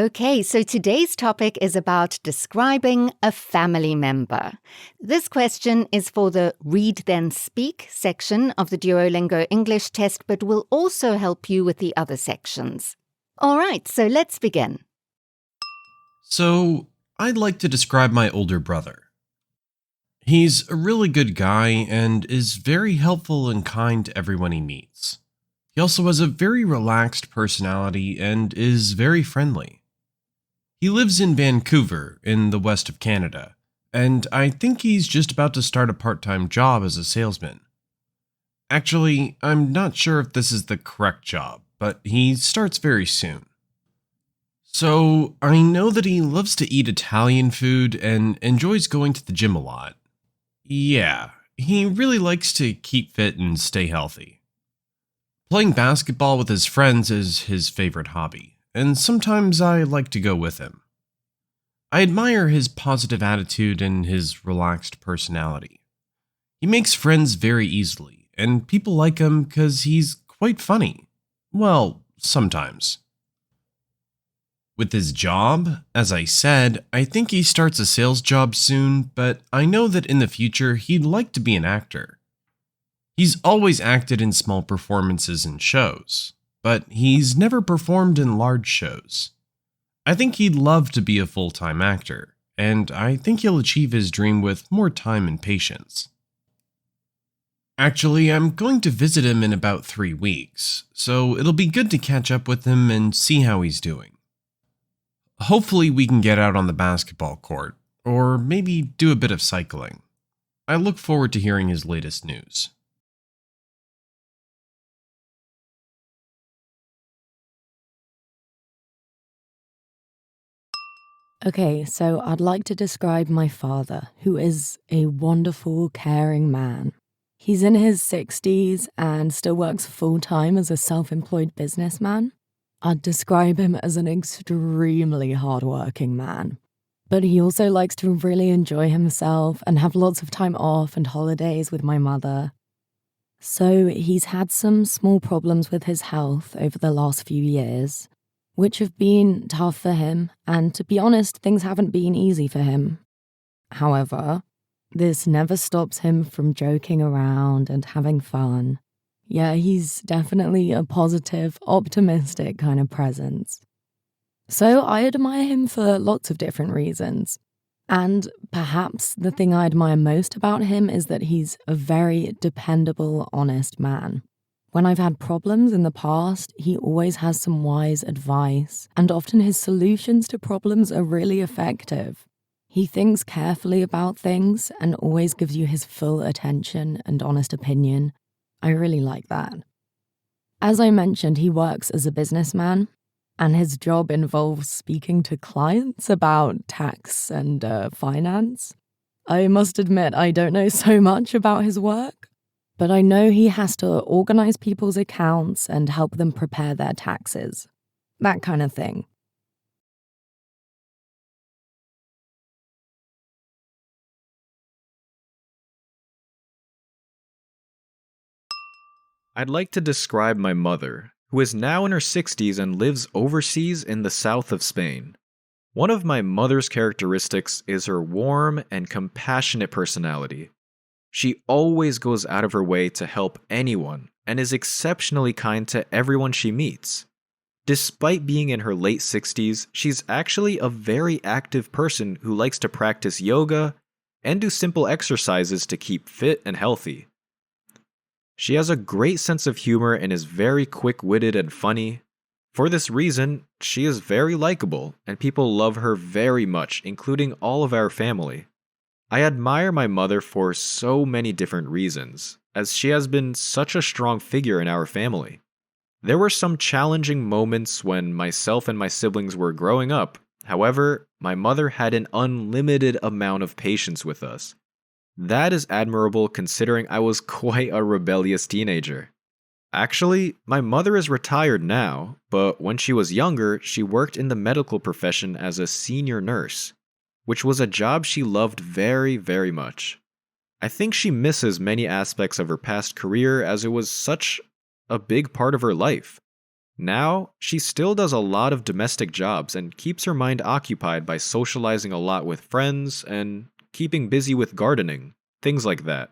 Okay, so today's topic is about describing a family member. This question is for the Read Then Speak section of the Duolingo English Test, but will also help you with the other sections. All right, so let's begin. So, I'd like to describe my older brother. He's a really good guy and is very helpful and kind to everyone he meets. He also has a very relaxed personality and is very friendly. He lives in Vancouver, in the west of Canada, and I think he's just about to start a part-time job as a salesman. Actually, I'm not sure if this is the correct job, but he starts very soon. So, I know that he loves to eat Italian food and enjoys going to the gym a lot. Yeah, he really likes to keep fit and stay healthy. Playing basketball with his friends is his favorite hobby, and sometimes I like to go with him. I admire his positive attitude and his relaxed personality. He makes friends very easily, and people like him because he's quite funny. Well, sometimes. With his job, as I said, I think he starts a sales job soon, but I know that in the future he'd like to be an actor. He's always acted in small performances and shows, but he's never performed in large shows. I think he'd love to be a full-time actor, and I think he'll achieve his dream with more time and patience. Actually, I'm going to visit him in about 3 weeks, so it'll be good to catch up with him and see how he's doing. Hopefully we can get out on the basketball court, or maybe do a bit of cycling. I look forward to hearing his latest news. Okay, so I'd like to describe my father, who is a wonderful, caring man. He's in his 60s and still works full-time as a self-employed businessman. I'd describe him as an extremely hardworking man. But he also likes to really enjoy himself and have lots of time off and holidays with my mother. So he's had some small problems with his health over the last few years, which have been tough for him, and to be honest, things haven't been easy for him. However, this never stops him from joking around and having fun. Yeah, he's definitely a positive, optimistic kind of presence. So I admire him for lots of different reasons. And perhaps the thing I admire most about him is that he's a very dependable, honest man. When I've had problems in the past, he always has some wise advice, and often his solutions to problems are really effective. He thinks carefully about things and always gives you his full attention and honest opinion. I really like that. As I mentioned, he works as a businessman, and his job involves speaking to clients about tax and finance. I must admit, I don't know so much about his work, but I know he has to organize people's accounts and help them prepare their taxes. That kind of thing. I'd like to describe my mother, who is now in her 60s and lives overseas in the south of Spain. One of my mother's characteristics is her warm and compassionate personality. She always goes out of her way to help anyone and is exceptionally kind to everyone she meets. Despite being in her late 60s, she's actually a very active person who likes to practice yoga and do simple exercises to keep fit and healthy. She has a great sense of humor and is very quick-witted and funny. For this reason, she is very likable, and people love her very much, including all of our family. I admire my mother for so many different reasons, as she has been such a strong figure in our family. There were some challenging moments when myself and my siblings were growing up. However, my mother had an unlimited amount of patience with us. That is admirable considering I was quite a rebellious teenager. Actually, my mother is retired now, but when she was younger, she worked in the medical profession as a senior nurse, which was a job she loved very, very much. I think she misses many aspects of her past career as it was such a big part of her life. Now, she still does a lot of domestic jobs and keeps her mind occupied by socializing a lot with friends and keeping busy with gardening, things like that.